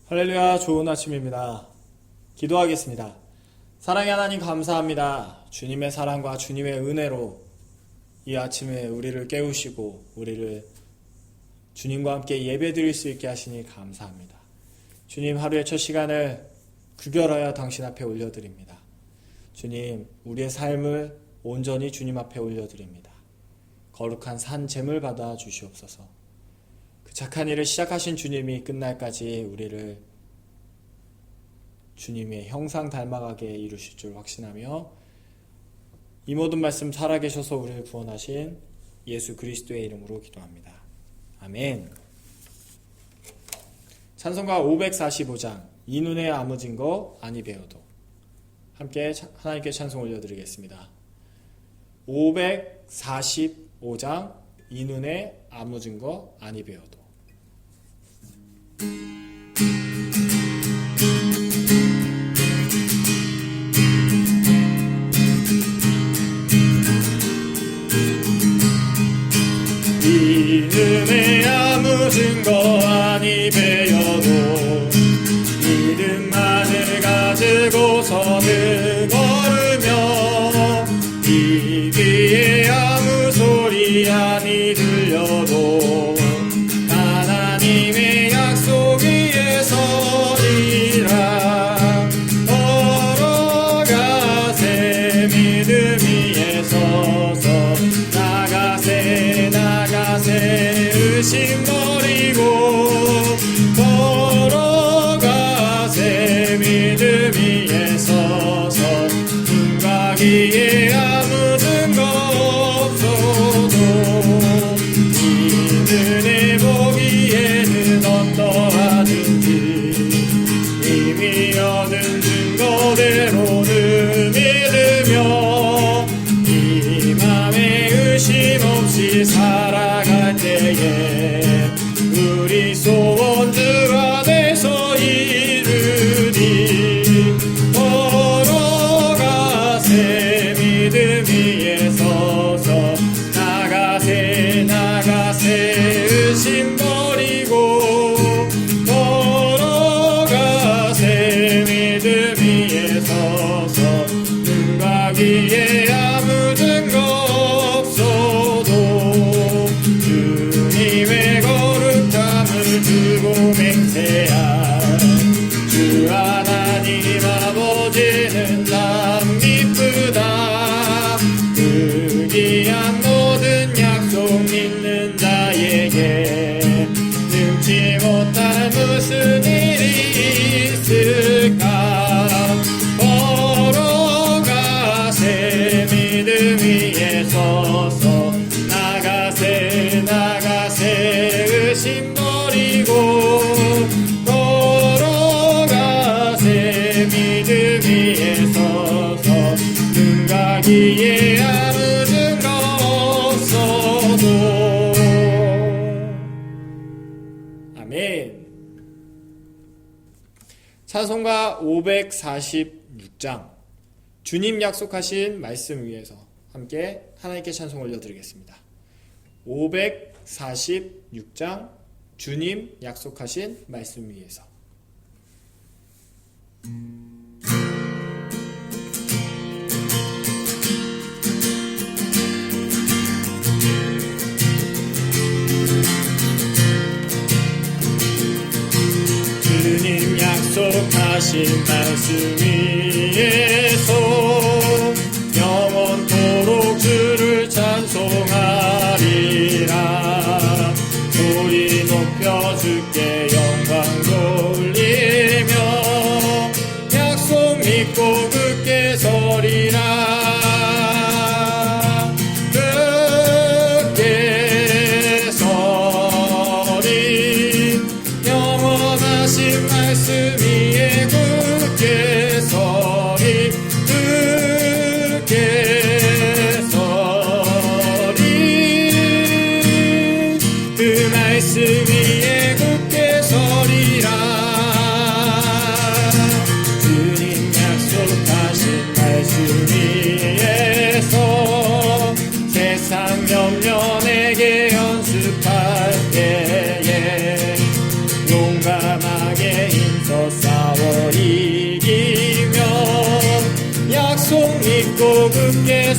할렐루야, 좋은 아침입니다. 기도하겠습니다. 사랑의 하나님 감사합니다. 주님의 사랑과 주님의 은혜로 이 아침에 우리를 깨우시고 우리를 주님과 함께 예배드릴 수 있게 하시니 감사합니다. 주님, 하루의 첫 시간을 구별하여 당신 앞에 올려드립니다. 주님, 우리의 삶을 온전히 주님 앞에 올려드립니다. 거룩한 산 제물 받아 주시옵소서. 그 착한 일을 시작하신 주님이 끝날까지 우리를 주님의 형상 닮아가게 이루실 줄 확신하며 이 모든 말씀 살아계셔서 우리를 구원하신 예수 그리스도의 이름으로 기도합니다. 아멘. 찬송가 545장 이 눈에 아무 증거 아니 배워도 함께 하나님께 찬송 올려드리겠습니다. 545장 이 눈에 아무 증거 아니 배워도 이 눈에 아무 증거 아니 배워도 믿음만을 가지고서는 걸으며 이 귀에 아무 소리 아니 들려도 하나님의 약속 위에 서리라. 걸어가세 믿음 위에 서서 나가세 의심 버리고 걸어가세 믿음 위에 서서 눈과 귀에 아무 증거 없어도 이들의 보기에는 어떠하든지 이미 얻은 증거대로는 믿으며 이 맘에 의심 없이 살아갈 때에 우리 소원 주 안에서 이루리. 걸어가세 믿음 위에 서서 나가세 의심 버리고 걸어가세 믿음 위에 서서 눈과 귀에 아무 증거 없어도 주님의 거룩함을 두고 맹세한 주 하나님 아버지는 참 기쁘다. 그 귀한 모든 약속 믿는 자에게 능치 못할 무슨 일이 있을까. 걸어가세 믿음 위에 서서 나가세 의심 버리고 걸어가세 믿음 위에 서서 눈과 귀에 아무 증거 없어도. 아멘. 찬송가 546장 주님 약속하신 말씀 위에서 함께 하나님께 찬송 올려드리겠습니다. 546장 주님 약속하신 말씀 위에서. 주님 약속하신 말씀 위에서 영원토록 주를 찬송하리라. 소리 높여 주께 영광 돌리며 약속 믿고 굳게 서리라. 굳게 서리 영원하신 말씀 위에 굳게 서리. 굳게 서리 그 말씀 위에 굳게 서리.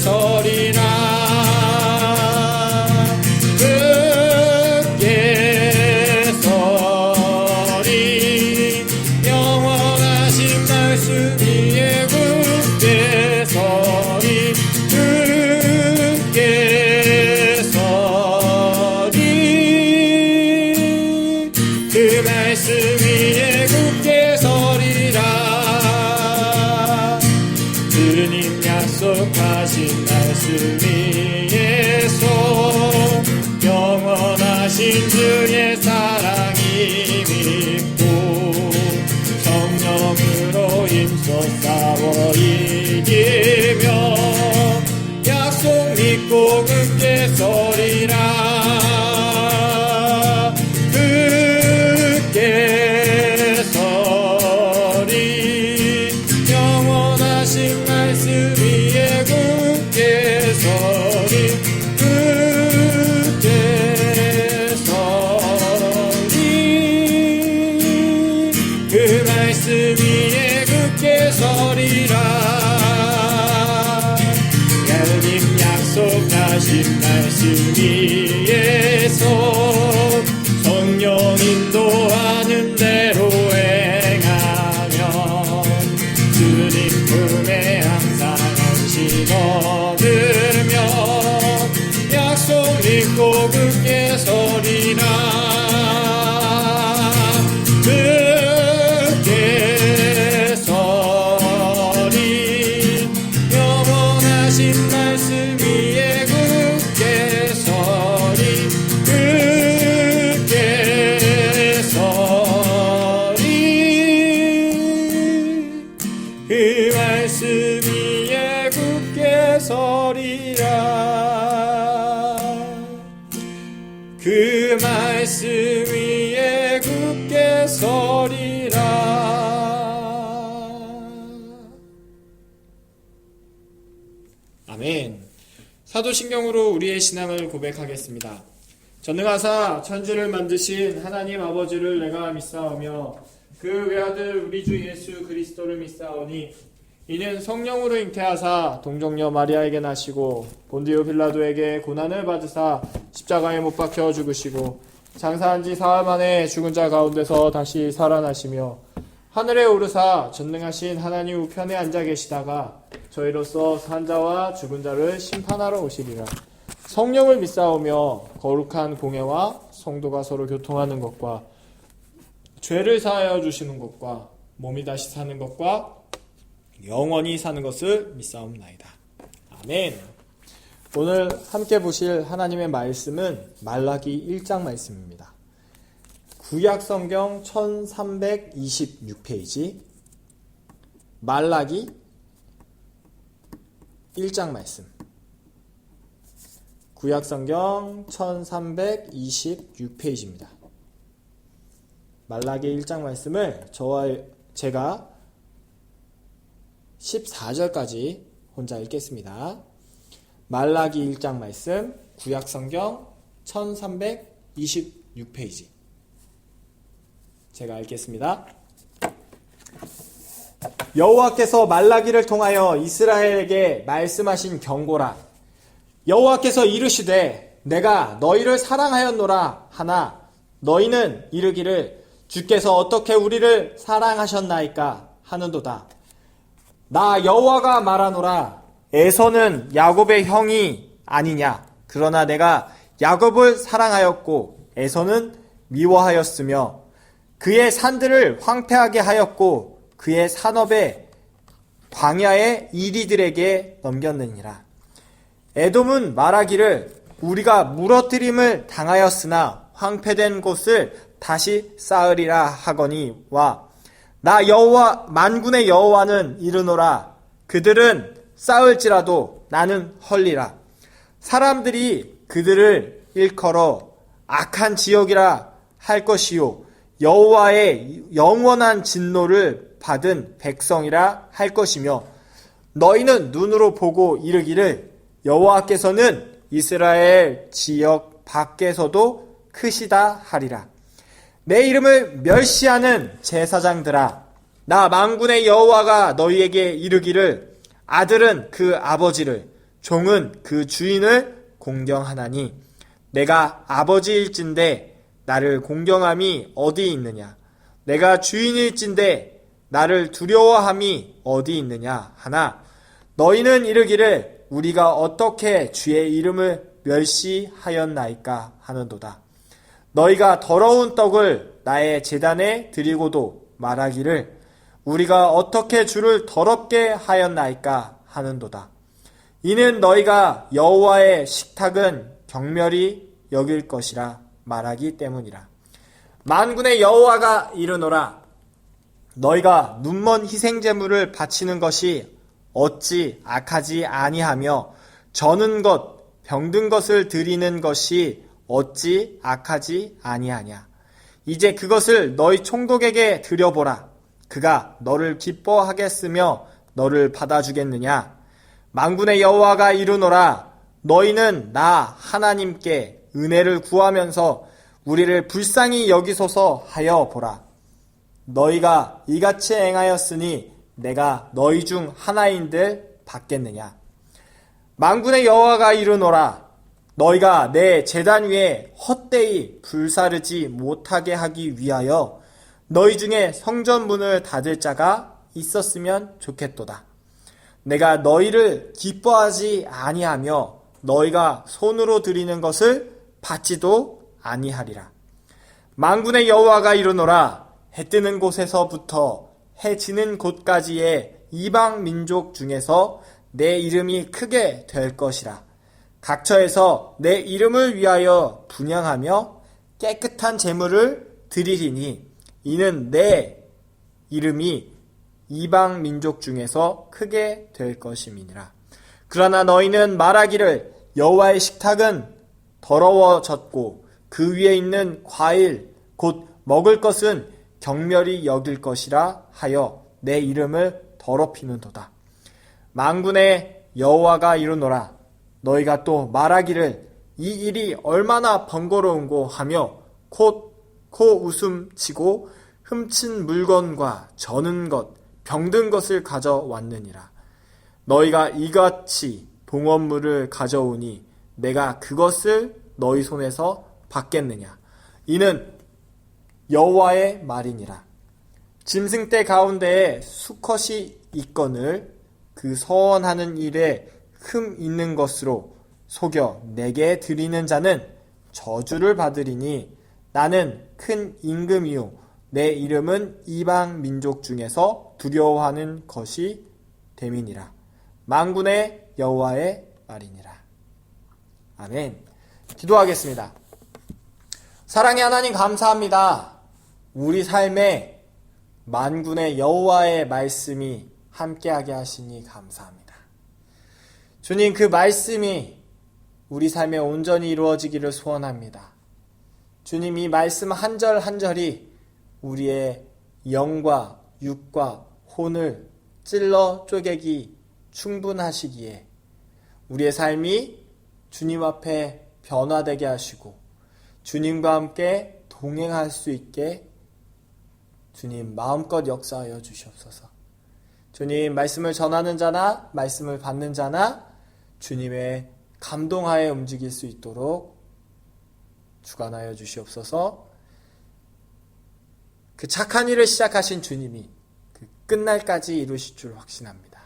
서리라. 약속하신 말씀 위에서 영원하신 주의 사랑이 믿고 성령으로 힘써 싸워 이기며 약속 믿고 굳게 서리라. 굳게 서리 영원하신 말씀 위에 굳게 서리. 굳게 서리 그 말씀 위에 굳게 서리라. 하나님 약속하신 말씀 위에서 성령 인도하는 대로 행하며 주님 품에 항상 안식 얻으며 약속 믿고 굳게 서리라. 굳게 서리 영원하신 말씀 위에 굳게 서리. 굳게 서리 그 말씀 위에 굳게 서리라. 그 말씀 위에 굳게 서리라. 아멘. 사도신경으로 우리의 신앙을 고백하겠습니다. 전능하사 천지를 만드신 하나님 아버지를 내가 믿사오며 그 외아들 우리 주 예수 그리스도를 믿사오니 이는 성령으로 잉태하사 동정녀 마리아에게 나시고 본디오 빌라도에게 고난을 받으사 십자가에 못 박혀 죽으시고 장사한 지 사흘 만에 죽은 자 가운데서 다시 살아나시며 하늘에 오르사 전능하신 하나님 우편에 앉아 계시다가 저희로서 산 자와 죽은 자를 심판하러 오시리라. 성령을 믿사오며 거룩한 공예와 성도가 서로 교통하는 것과 죄를 사하여 주시는 것과 몸이 다시 사는 것과 영원히 사는 것을 믿사옵나이다. 아멘. 오늘 함께 보실 하나님의 말씀은 말라기 1장 말씀입니다. 구약성경 1326페이지 말라기 1장 말씀. 구약성경 1326페이지입니다. 말라기 1장 말씀을 제가 14절까지 혼자 읽겠습니다. 말라기 1장 말씀, 구약성경 1326페이지. 제가 읽겠습니다. 여호와께서 말라기를 통하여 이스라엘에게 말씀하신 경고라. 여호와께서 이르시되 내가 너희를 사랑하였노라 하나 너희는 이르기를 주께서 어떻게 우리를 사랑하셨나이까 하는도다. 나 여호와가 말하노라. 에서는 야곱의 형이 아니냐. 그러나 내가 야곱을 사랑하였고 에서는 미워하였으며 그의 산들을 황폐하게 하였고 그의 산업에 광야의 이리들에게 넘겼느니라. 에돔은 말하기를 우리가 무너뜨림을 당하였으나 황폐된 곳을 다시 쌓으리라 하거니와 나 여호와 만군의 여호와는 이르노라. 그들은 쌓을지라도 나는 헐리라. 사람들이 그들을 일컬어 악한 지역이라 할 것이요 여호와의 영원한 진노를 받은 백성이라 할 것이며 너희는 눈으로 보고 이르기를 여호와께서는 이스라엘 지역 밖에서도 크시다 하리라. 내 이름을 멸시하는 제사장들아, 나 만군의 여호와가 너희에게 이르기를 아들은 그 아버지를 종은 그 주인을 공경하나니 내가 아버지일진데 나를 공경함이 어디 있느냐? 내가 주인일진데 나를 두려워함이 어디 있느냐 하나 너희는 이르기를 우리가 어떻게 주의 이름을 멸시하였나이까 하는도다. 너희가 더러운 떡을 나의 제단에 드리고도 말하기를 우리가 어떻게 주를 더럽게 하였나이까 하는도다. 이는 너희가 여호와의 식탁은 경멸히 여길 것이라 말하기 때문이라. 만군의 여호와가 이르노라. 너희가 눈먼 희생제물을 바치는 것이 어찌 악하지 아니하며 저는 것 병든 것을 드리는 것이 어찌 악하지 아니하냐. 이제 그것을 너희 총독에게 드려보라. 그가 너를 기뻐하겠으며 너를 받아주겠느냐. 만군의 여호와가 이르노라. 너희는 나 하나님께 은혜를 구하면서 우리를 불쌍히 여기소서 하여 보라. 너희가 이같이 행하였으니 내가 너희 중 하나인들 받겠느냐. 만군의 여호와가 이르노라. 너희가 내 제단 위에 헛되이 불사르지 못하게 하기 위하여 너희 중에 성전 문을 닫을 자가 있었으면 좋겠도다. 내가 너희를 기뻐하지 아니하며 너희가 손으로 드리는 것을 받지도 아니하리라. 만군의 여호와가 이르노라. 해 뜨는 곳에서부터 해 지는 곳까지의 이방 민족 중에서 내 이름이 크게 될 것이라. 각처에서 내 이름을 위하여 분향하며 깨끗한 제물을 드리리니 이는 내 이름이 이방 민족 중에서 크게 될 것임이니라. 그러나 너희는 말하기를 여호와의 식탁은 더러워졌고 그 위에 있는 과일 곧 먹을 것은 경멸히 여길 것이라 하여 내 이름을 더럽히는도다. 만군의 여호와가 이르노라. 너희가 또 말하기를 이 일이 얼마나 번거로운고 하며 코 웃음 치고 훔친 물건과 저는 것 병든 것을 가져왔느니라. 너희가 이같이 봉헌물을 가져오니 내가 그것을 너희 손에서 받겠느냐. 이는 여호와의 말이니라. 짐승떼 가운데에 수컷이 있거늘 그 서원하는 일에 흠 있는 것으로 속여 내게 드리는 자는 저주를 받으리니 나는 큰 임금이요 내 이름은 이방 민족 중에서 두려워하는 것이 됨이니라. 만군의 여호와의 말이니라. 아멘. 기도하겠습니다. 사랑의 하나님 감사합니다. 우리 삶에 만군의 여호와의 말씀이 함께하게 하시니 감사합니다. 주님, 그 말씀이 우리 삶에 온전히 이루어지기를 소원합니다. 주님, 이 말씀 한 절 한 절이 우리의 영과 육과 혼을 찔러 쪼개기 충분하시기에 우리의 삶이 주님 앞에 변화되게 하시고 주님과 함께 동행할 수 있게 주님 마음껏 역사하여 주시옵소서. 주님, 말씀을 전하는 자나 말씀을 받는 자나 주님의 감동하에 움직일 수 있도록 주관하여 주시옵소서. 그 착한 일을 시작하신 주님이 그 끝날까지 이루실 줄 확신합니다.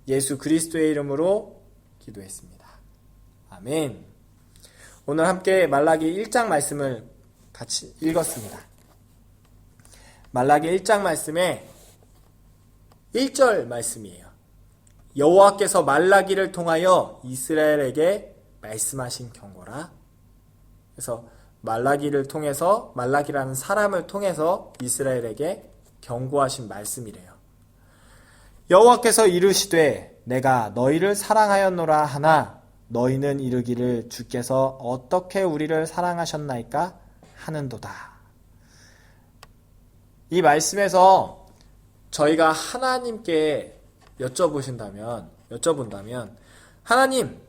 예수 그리스도의 이름으로 기도했습니다. 아멘. 오늘 함께 말라기 1장 말씀을 같이 읽었습니다. 말라기 1장 말씀에 1절 말씀이에요. 여호와께서 말라기를 통하여 이스라엘에게 말씀하신 경고라. 그래서 말라기를 통해서, 말라기라는 사람을 통해서 이스라엘에게 경고하신 말씀이래요. 여호와께서 이르시되 내가 너희를 사랑하였노라 하나 너희는 이르기를 주께서 어떻게 우리를 사랑하셨나이까 하는도다. 이 말씀에서 저희가 하나님께 여쭤본다면 하나님은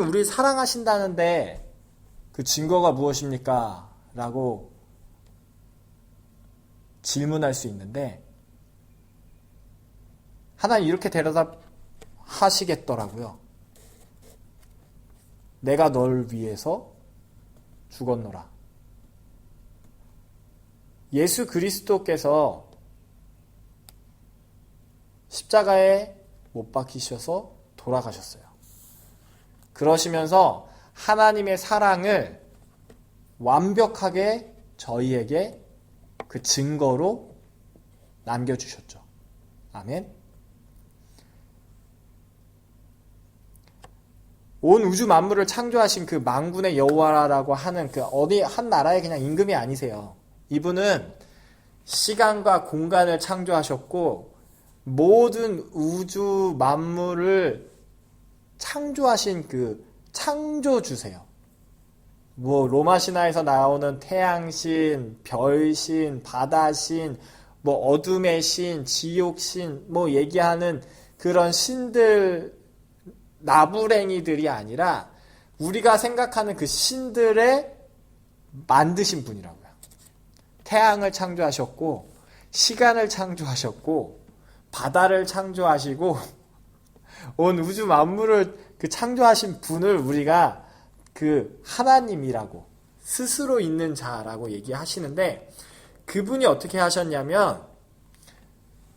우리를 사랑하신다는데 그 증거가 무엇입니까? 라고 질문할 수 있는데 하나님 이렇게 대답하시겠더라고요. 내가 널 위해서 죽었노라. 예수 그리스도께서 십자가에 못 박히셔서 돌아가셨어요. 그러시면서 하나님의 사랑을 완벽하게 저희에게 그 증거로 남겨주셨죠. 아멘. 온 우주 만물을 창조하신 그 만군의 여호와라고 하는 그 어디 한 나라의 그냥 임금이 아니세요. 이분은 시간과 공간을 창조하셨고 모든 우주 만물을 창조하신 그 창조주세요. 뭐 로마 신화에서 나오는 태양신, 별신, 바다신, 뭐 어둠의 신, 지옥신 뭐 얘기하는 그런 신들 나부랭이들이 아니라 우리가 생각하는 그 신들의 만드신 분이라고요. 태양을 창조하셨고 시간을 창조하셨고 바다를 창조하시고 온 우주 만물을 그 창조하신 분을 우리가 그 하나님이라고 스스로 있는 자라고 얘기하시는데 그분이 어떻게 하셨냐면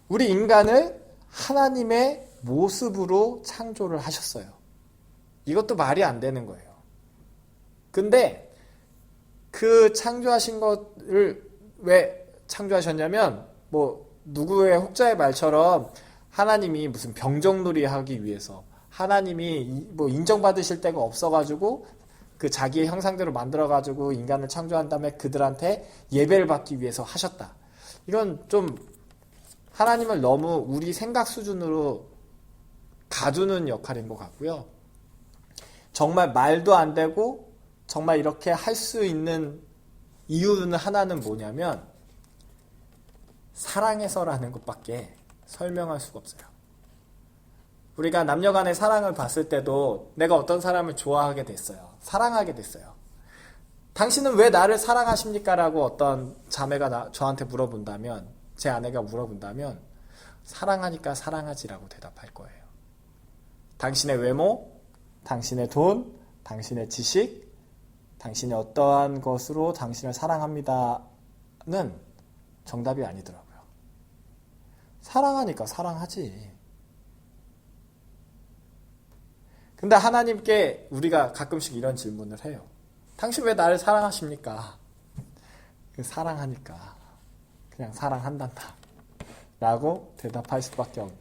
우리 인간을 하나님의 모습으로 창조를 하셨어요. 이것도 말이 안 되는 거예요. 근데 그 창조하신 것을 왜 창조하셨냐면 뭐 누구의 혹자의 말처럼 하나님이 무슨 병정놀이 하기 위해서 하나님이 뭐 인정받으실 데가 없어가지고 그 자기의 형상대로 만들어가지고 인간을 창조한 다음에 그들한테 예배를 받기 위해서 하셨다. 이건 좀 하나님을 너무 우리 생각 수준으로 가두는 역할인 것 같고요. 정말 말도 안 되고 정말 이렇게 할 수 있는 이유는 하나는 뭐냐면 사랑해서라는 것밖에 설명할 수가 없어요. 우리가 남녀 간의 사랑을 봤을 때도 내가 어떤 사람을 좋아하게 됐어요. 사랑하게 됐어요. 당신은 왜 나를 사랑하십니까? 라고 어떤 자매가 저한테 물어본다면 제 아내가 물어본다면 사랑하니까 사랑하지라고 대답할 거예요. 당신의 외모, 당신의 돈, 당신의 지식, 당신이 어떠한 것으로 당신을 사랑합니다는 정답이 아니더라고요. 사랑하니까 사랑하지. 근데 하나님께 우리가 가끔씩 이런 질문을 해요. 당신 왜 나를 사랑하십니까? 사랑하니까 그냥 사랑한단다 라고 대답할 수밖에 없는,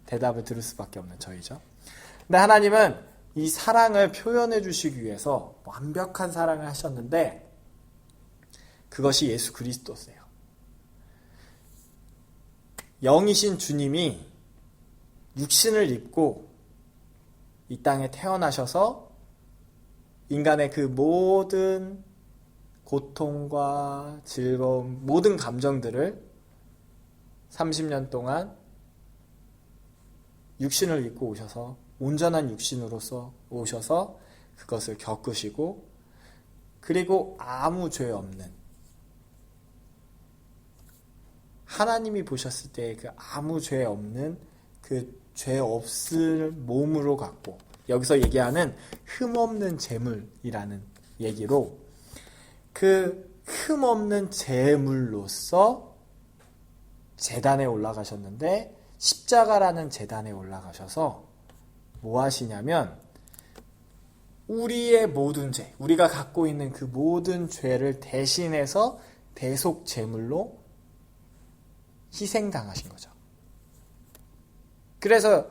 대답을 들을 수밖에 없는 저희죠. 근데 하나님은 이 사랑을 표현해 주시기 위해서 완벽한 사랑을 하셨는데 그것이 예수 그리스도세요. 영이신 주님이 육신을 입고 이 땅에 태어나셔서 인간의 그 모든 고통과 즐거움, 모든 감정들을 30년 동안 육신을 입고 오셔서 온전한 육신으로서 오셔서 그것을 겪으시고 그리고 아무 죄 없는 하나님이 보셨을 때 그 아무 죄 없는 그 죄 없을 몸으로 갖고 여기서 얘기하는 흠없는 제물이라는 얘기로 그 흠없는 제물로서 제단에 올라가셨는데 십자가라는 제단에 올라가셔서 뭐 하시냐면 우리의 모든 죄, 우리가 갖고 있는 그 모든 죄를 대신해서 대속 제물로 희생당하신 거죠. 그래서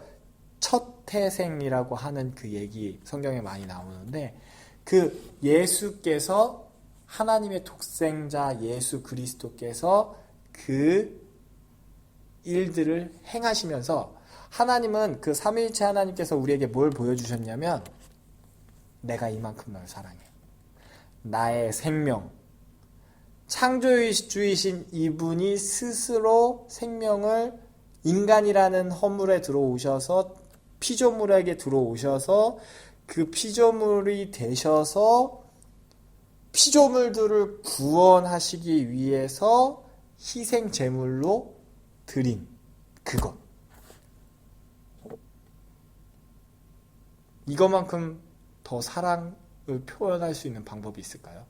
첫 태생이라고 하는 그 얘기 성경에 많이 나오는데 그 예수께서 하나님의 독생자 예수 그리스도께서 그 일들을 행하시면서 하나님은 그 삼위일체 하나님께서 우리에게 뭘 보여주셨냐면 내가 이만큼 널 사랑해. 나의 생명, 창조주이신 이분이 스스로 생명을 인간이라는 허물에 들어오셔서 피조물에게 들어오셔서 그 피조물이 되셔서 피조물들을 구원하시기 위해서 희생 제물로 드린 그것. 이것만큼 더 사랑을 표현할 수 있는 방법이 있을까요?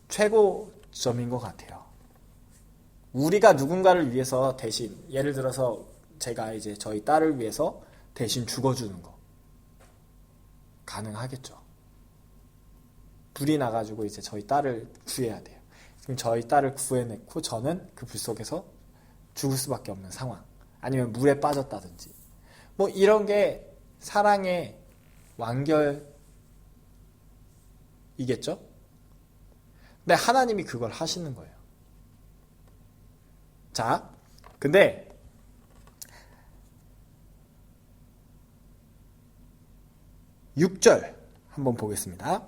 최고점인 것 같아요. 우리가 누군가를 위해서 대신, 예를 들어서 제가 이제 저희 딸을 위해서 대신 죽어주는 거 가능하겠죠. 불이 나가지고 이제 저희 딸을 구해야 돼요. 그럼 저희 딸을 구해냈고 저는 그 불 속에서 죽을 수밖에 없는 상황, 아니면 물에 빠졌다든지, 뭐 이런 게 사랑의 완결이겠죠? 근데 하나님이 그걸 하시는 거예요. 자, 근데 (6절) 한번 보겠습니다.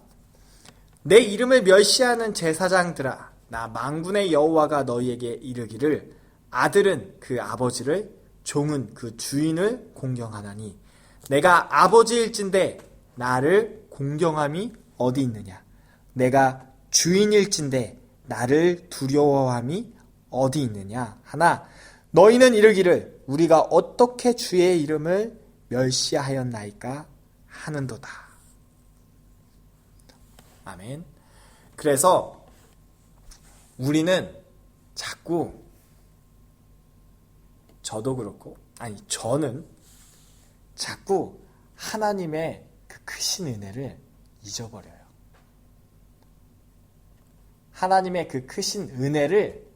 내 이름을 멸시하는 제사장들아, 나 만군의 여호와가 너희에게 이르기를 아들은 그 아버지를, 종은 그 주인을 공경하나니 내가 아버지일진데 나를 공경함이 어디 있느냐? 내가 주인일진데 나를 두려워함이 어디 있느냐? 하나 너희는 이르기를 우리가 어떻게 주의 이름을 멸시하였나이까 하는도다. 아멘. 그래서 우리는 자꾸, 저도 그렇고, 저는 자꾸 하나님의 그 크신 은혜를 잊어버려요. 하나님의 그 크신 은혜를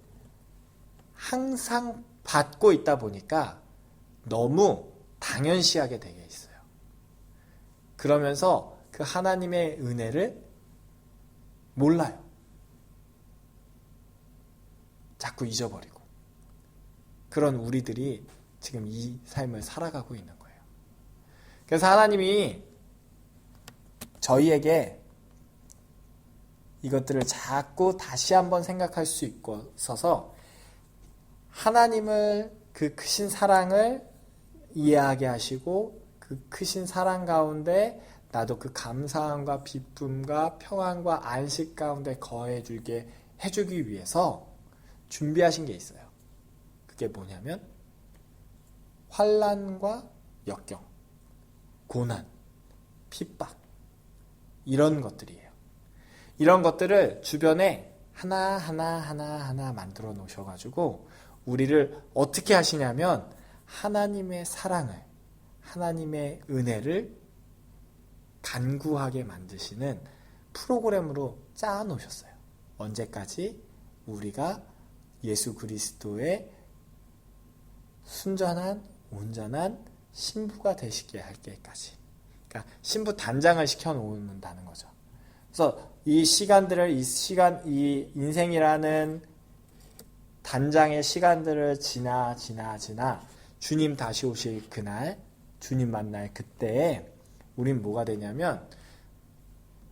항상 받고 있다 보니까 너무 당연시하게 되게 있어요. 그러면서 그 하나님의 은혜를 몰라요. 자꾸 잊어버리고. 그런 우리들이 지금 이 삶을 살아가고 있는 거예요. 그래서 하나님이 저희에게 이것들을 자꾸 다시 한번 생각할 수 있어서 하나님을, 그 크신 사랑을 이해하게 하시고 그 크신 사랑 가운데 나도 그 감사함과 기쁨과 평안과 안식 가운데 거해주게 해주기 위해서 준비하신 게 있어요. 그게 뭐냐면 환난과 역경, 고난, 핍박, 이런 것들이에요. 이런 것들을 주변에 하나하나 만들어 놓으셔가지고 우리를 어떻게 하시냐면 하나님의 사랑을, 하나님의 은혜를 간구하게 만드시는 프로그램으로 짜 놓으셨어요. 언제까지? 우리가 예수 그리스도의 순전한 온전한 신부가 되시게 할 때까지. 그러니까 신부 단장을 시켜 놓는다는 거죠. 그래서 이 시간들을, 이 인생이라는 단장의 시간들을 지나 주님 다시 오실 그날, 주님 만날 그때에 우린 뭐가 되냐면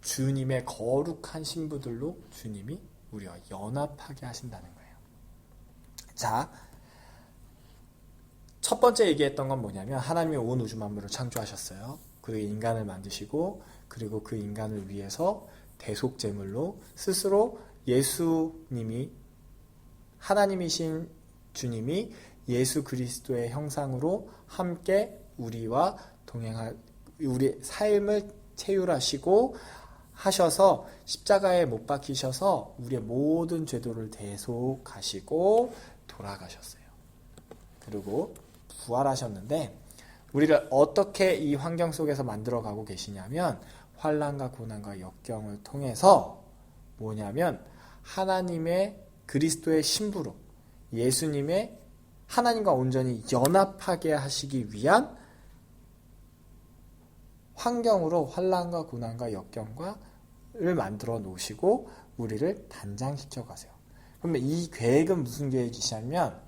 주님의 거룩한 신부들로 주님이 우리와 연합하게 하신다는 거예요. 자, 첫 번째 얘기했던 건 뭐냐면 하나님이 온 우주 만물을 창조하셨어요. 그리고 인간을 만드시고, 그리고 그 인간을 위해서 대속제물로 스스로 예수님이, 하나님이신 주님이 예수 그리스도의 형상으로 함께 우리와 우리 삶을 체휼하시고 하셔서 십자가에 못 박히셔서 우리의 모든 죄도를 대속하시고 돌아가셨어요. 그리고 부활하셨는데 우리를 어떻게 이 환경 속에서 만들어가고 계시냐면 환난과 고난과 역경을 통해서 뭐냐면 하나님의 그리스도의 신부로 예수님의 하나님과 온전히 연합하게 하시기 위한 환경으로 환난과 고난과 역경을 만들어 놓으시고 우리를 단장시켜 가세요. 그러면 이 계획은 무슨 계획이시냐면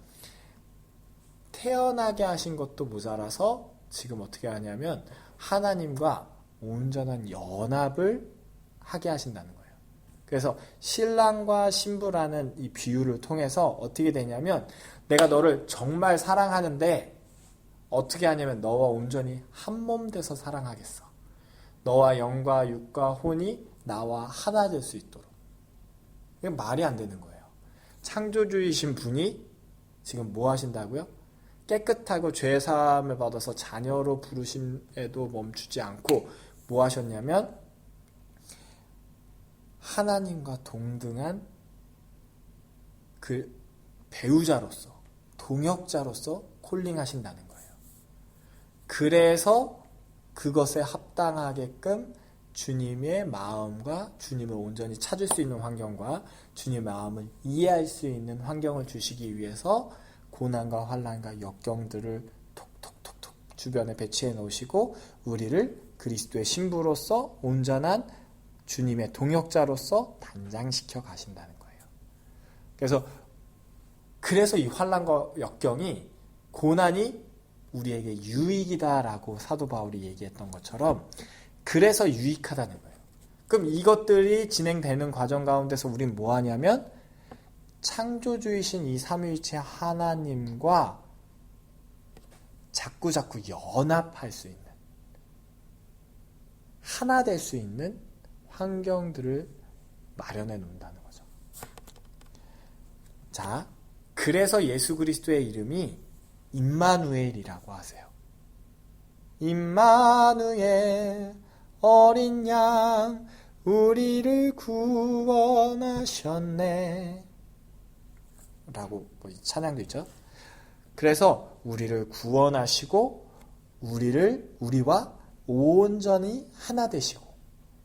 태어나게 하신 것도 모자라서 지금 어떻게 하냐면 하나님과 온전한 연합을 하게 하신다는 거예요. 그래서 신랑과 신부라는 이 비유를 통해서 어떻게 되냐면 내가 너를 정말 사랑하는데 어떻게 하냐면 너와 온전히 한 몸 돼서 사랑하겠어. 너와 영과 육과 혼이 나와 하나 될 수 있도록. 이건 말이 안 되는 거예요. 창조주이신 분이 지금 뭐 하신다고요? 깨끗하고 죄사함을 받아서 자녀로 부르심에도 멈추지 않고 뭐 하셨냐면 하나님과 동등한 그 배우자로서 동역자로서 콜링하신다는 거예요. 그래서 그것에 합당하게끔 주님의 마음과 주님을 온전히 찾을 수 있는 환경과 주님의 마음을 이해할 수 있는 환경을 주시기 위해서 고난과 환난과 역경들을 톡톡톡톡 주변에 배치해 놓으시고 우리를 그리스도의 신부로서 온전한 주님의 동역자로서 단장시켜 가신다는 거예요. 그래서 이 환난과 역경이 고난이 우리에게 유익이다라고 사도 바울이 얘기했던 것처럼 그래서 유익하다는 거예요. 그럼 이것들이 진행되는 과정 가운데서 우린 뭐 하냐면 창조주이신 이 삼위일체 하나님과 자꾸 연합할 수 있는 하나 될 수 있는 환경들을 마련해 놓는다는 거죠. 자, 그래서 예수 그리스도의 이름이 임마누엘이라고 하세요. 임마누엘 어린 양 우리를 구원하셨네 라고 찬양도 있죠. 그래서 우리를 구원하시고 우리와 온전히 하나 되시고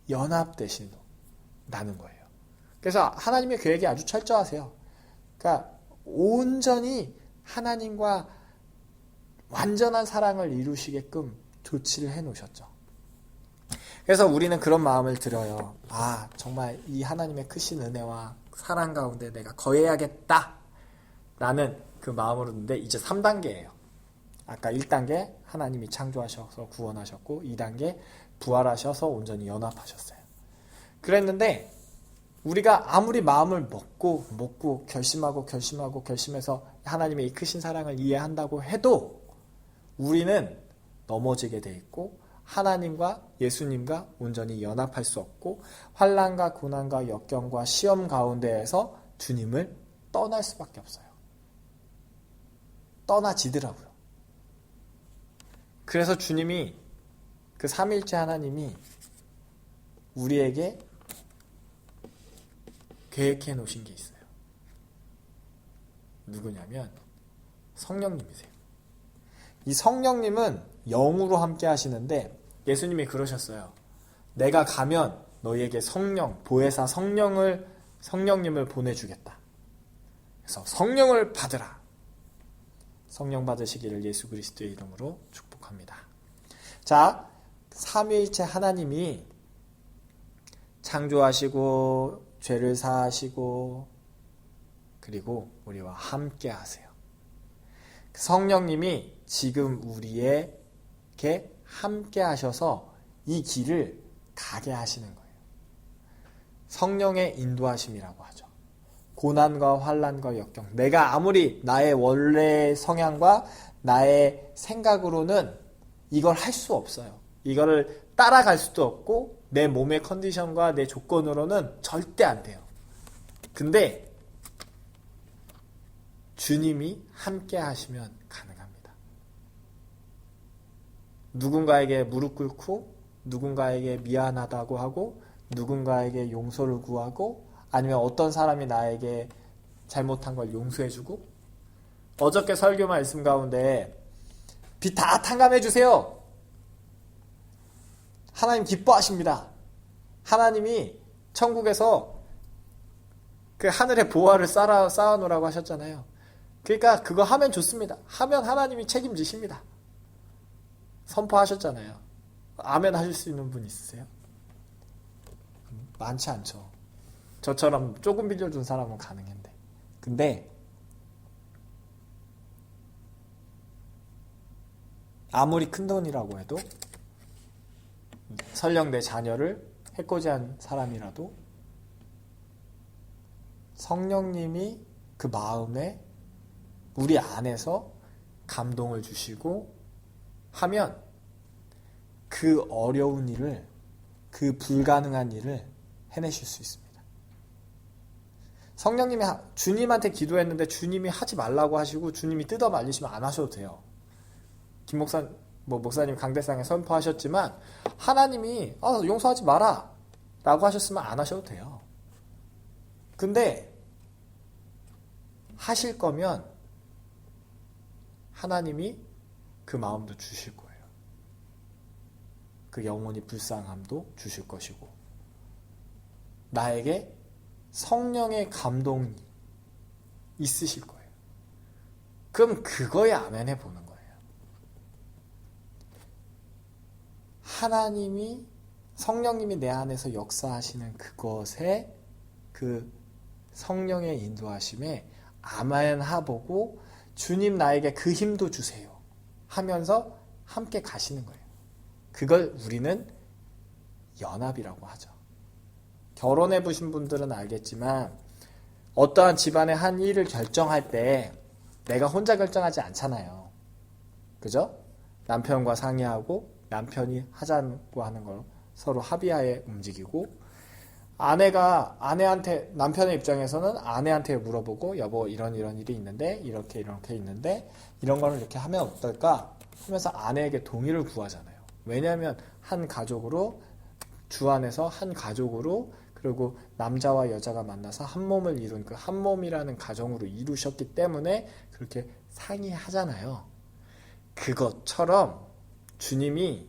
연합되신다는 거예요. 그래서 하나님의 계획이 아주 철저하세요. 그러니까 온전히 하나님과 완전한 사랑을 이루시게끔 조치를 해 놓으셨죠. 그래서 우리는 그런 마음을 들어요. 아, 정말 이 하나님의 크신 은혜와 사랑 가운데 내가 거해야겠다 라는 그 마음으로 있는데 이제 3단계예요. 아까 1단계 하나님이 창조하셔서 구원하셨고 2단계 부활하셔서 온전히 연합하셨어요. 그랬는데 우리가 아무리 마음을 먹고 결심해서 하나님의 이 크신 사랑을 이해한다고 해도 우리는 넘어지게 돼 있고 하나님과 예수님과 온전히 연합할 수 없고 환난과 고난과 역경과 시험 가운데에서 주님을 떠날 수밖에 없어요. 떠나지더라고요. 그래서 주님이 그 삼위일체 하나님이 우리에게 계획해 놓으신 게 있어요. 누구냐면 성령님이세요. 이 성령님은 영으로 함께 하시는데 예수님이 그러셨어요. 내가 가면 너희에게 성령, 보혜사 성령님을 보내주겠다. 그래서 성령을 받으라. 성령 받으시기를 예수 그리스도의 이름으로 축복합니다. 자, 삼위일체 하나님이 창조하시고 죄를 사하시고 그리고 우리와 함께 하세요. 성령님이 지금 우리에게 함께 하셔서 이 길을 가게 하시는 거예요. 성령의 인도하심이라고 하죠. 고난과 환난과 역경. 내가 아무리 나의 원래 성향과 나의 생각으로는 이걸 할 수 없어요. 이거를 따라갈 수도 없고 내 몸의 컨디션과 내 조건으로는 절대 안 돼요. 근데 주님이 함께 하시면 가능합니다. 누군가에게 무릎 꿇고 누군가에게 미안하다고 하고 누군가에게 용서를 구하고 아니면 어떤 사람이 나에게 잘못한 걸 용서해주고 어저께 설교 말씀 가운데 빚 다 탕감해 주세요. 하나님 기뻐하십니다. 하나님이 천국에서 그 하늘의 보화를 쌓아놓으라고 하셨잖아요. 그러니까 그거 하면 좋습니다. 하면 하나님이 책임지십니다. 선포하셨잖아요. 아멘 하실 수 있는 분 있으세요? 많지 않죠. 저처럼 조금 빌려준 사람은 가능한데. 근데 아무리 큰 돈이라고 해도 설령 내 자녀를 해코지한 사람이라도 성령님이 그 마음에 우리 안에서 감동을 주시고 하면 그 어려운 일을 그 불가능한 일을 해내실 수 있습니다. 성령님이 주님한테 기도했는데 주님이 하지 말라고 하시고 주님이 뜯어 말리시면 안 하셔도 돼요. 김 목사 목사님 강대상에 선포하셨지만 하나님이 용서하지 마라 라고 하셨으면 안 하셔도 돼요. 근데 하실 거면 하나님이 그 마음도 주실 거예요. 그 영혼이 불쌍함도 주실 것이고 나에게 성령의 감동이 있으실 거예요. 그럼 그거에 아멘 해보는 거예요. 하나님이 성령님이 내 안에서 역사하시는 그것에 그 성령의 인도하심에 아멘 하보고 주님 나에게 그 힘도 주세요 하면서 함께 가시는 거예요. 그걸 우리는 연합이라고 하죠. 결혼해 보신 분들은 알겠지만 어떠한 집안의 한 일을 결정할 때 내가 혼자 결정하지 않잖아요. 그죠? 남편과 상의하고 남편이 하자고 하는 걸 서로 합의하에 움직이고 아내한테 남편의 입장에서는 아내한테 물어보고 여보 이런 일이 있는데 이렇게 있는데 이런 거를 이렇게 하면 어떨까 하면서 아내에게 동의를 구하잖아요. 왜냐하면 한 가족으로 주 안에서 한 가족으로 그리고 남자와 여자가 만나서 한 몸을 이룬 그 한 몸이라는 가정으로 이루셨기 때문에 그렇게 상의하잖아요. 그것처럼 주님이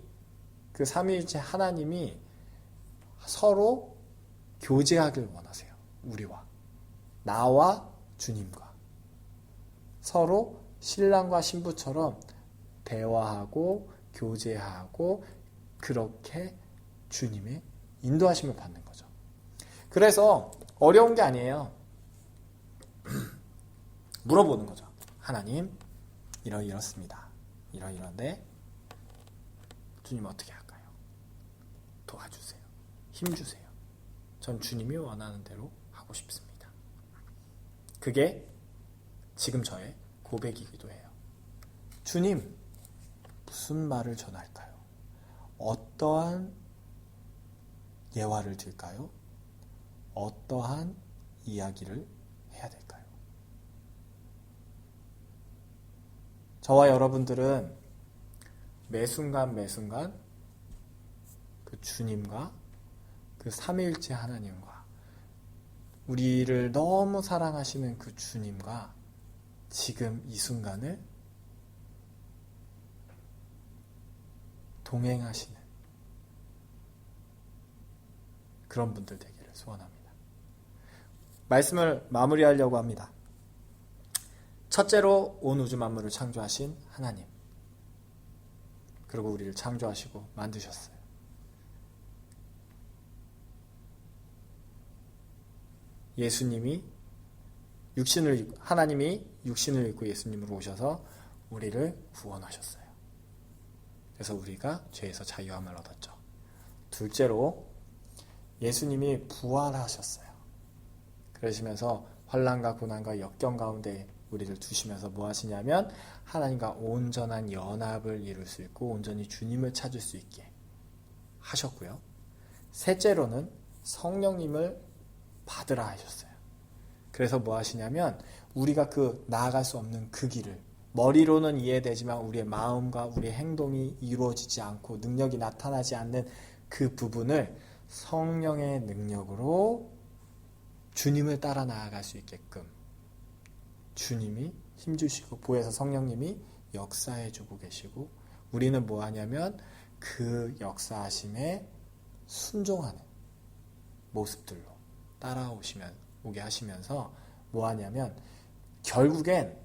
그 삼위일체 하나님이 서로 교제하길 원하세요. 우리와 나와 주님과 서로 신랑과 신부처럼 대화하고 교제하고 그렇게 주님의 인도하심을 받는 거죠. 그래서 어려운 게 아니에요. 물어보는 거죠. 하나님 이렇습니다. 이런데 주님 어떻게 할까요? 도와주세요. 힘주세요. 전 주님이 원하는 대로 하고 싶습니다. 그게 지금 저의 고백이기도 해요. 주님, 무슨 말을 전할까요? 어떠한 예화를 들까요? 어떠한 이야기를 해야 될까요? 저와 여러분들은 매 순간 그 주님과 그 삼위일체 하나님과 우리를 너무 사랑하시는 그 주님과 지금 이 순간을 동행하시는 그런 분들 되기를 소원합니다. 말씀을 마무리하려고 합니다. 첫째로 온 우주 만물을 창조하신 하나님, 그리고 우리를 창조하시고 만드셨어요. 하나님이 육신을 입고 예수님으로 오셔서 우리를 구원하셨어요. 그래서 우리가 죄에서 자유함을 얻었죠. 둘째로 예수님이 부활하셨어요. 그러시면서 환난과 고난과 역경 가운데 우리를 두시면서 뭐 하시냐면 하나님과 온전한 연합을 이룰 수 있고 온전히 주님을 찾을 수 있게 하셨고요. 셋째로는 성령님을 받으라 하셨어요. 그래서 뭐 하시냐면 우리가 나아갈 수 없는 그 길을 머리로는 이해되지만 우리의 마음과 우리의 행동이 이루어지지 않고 능력이 나타나지 않는 그 부분을 성령의 능력으로 주님을 따라 나아갈 수 있게끔 주님이 힘주시고 보혜사 성령님이 역사해주고 계시고 우리는 뭐 하냐면 그 역사하심에 순종하는 모습들로 오게 하시면서 뭐 하냐면 결국엔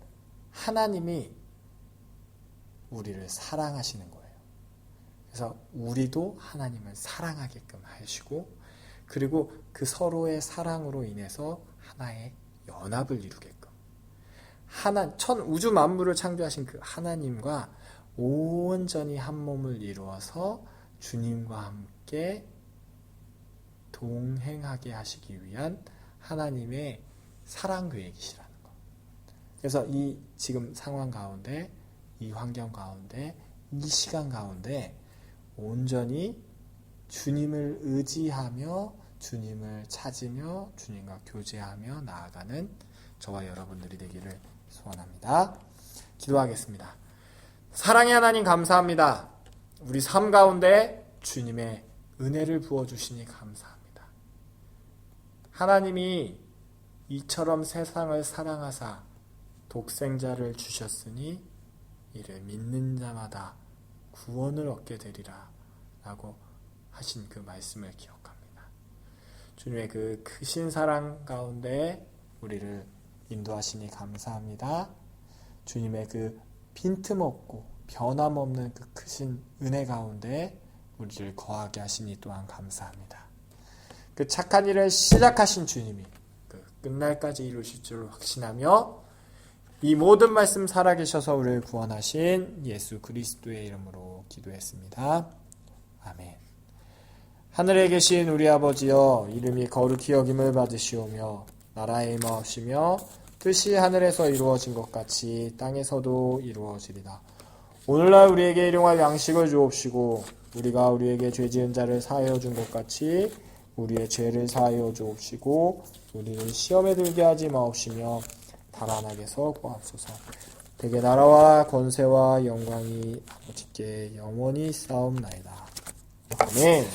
하나님이 우리를 사랑하시는 거예요. 그래서 우리도 하나님을 사랑하게끔 하시고 그리고 그 서로의 사랑으로 인해서 하나의 연합을 이루게끔 우주 만물을 창조하신 그 하나님과 온전히 한 몸을 이루어서 주님과 함께 동행하게 하시기 위한 하나님의 사랑 계획이시라는 것. 그래서 이 지금 상황 가운데, 이 환경 가운데, 이 시간 가운데 온전히 주님을 의지하며 주님을 찾으며 주님과 교제하며 나아가는 저와 여러분들이 되기를 소원합니다. 기도하겠습니다. 사랑의 하나님 감사합니다. 우리 삶 가운데 주님의 은혜를 부어주시니 감사합니다. 하나님이 이처럼 세상을 사랑하사 독생자를 주셨으니 이를 믿는 자마다 구원을 얻게 되리라 라고 하신 그 말씀을 기억합니다. 주님의 그 크신 사랑 가운데 우리를 인도하시니 감사합니다. 주님의 그 빈틈없고 변함없는 그 크신 은혜 가운데 우리를 거하게 하시니 또한 감사합니다. 그 착한 일을 시작하신 주님이 그 끝날까지 이루실 줄 확신하며 이 모든 말씀 살아계셔서 우리를 구원하신 예수 그리스도의 이름으로 기도했습니다. 아멘. 하늘에 계신 우리 아버지여, 이름이 거룩히 여김을 받으시오며 나라의 임하옵시며 뜻이 하늘에서 이루어진 것 같이 땅에서도 이루어지리다. 오늘날 우리에게 일용할 양식을 주옵시고 우리가 우리에게 죄 지은 자를 사하여 준 것 같이 우리의 죄를 사하여 주옵시고 우리를 시험에 들게 하지 마옵시며 다만 악에서 구하옵소서. 대개 나라와 권세와 영광이 아버지께 영원히 싸움나이다. 아멘.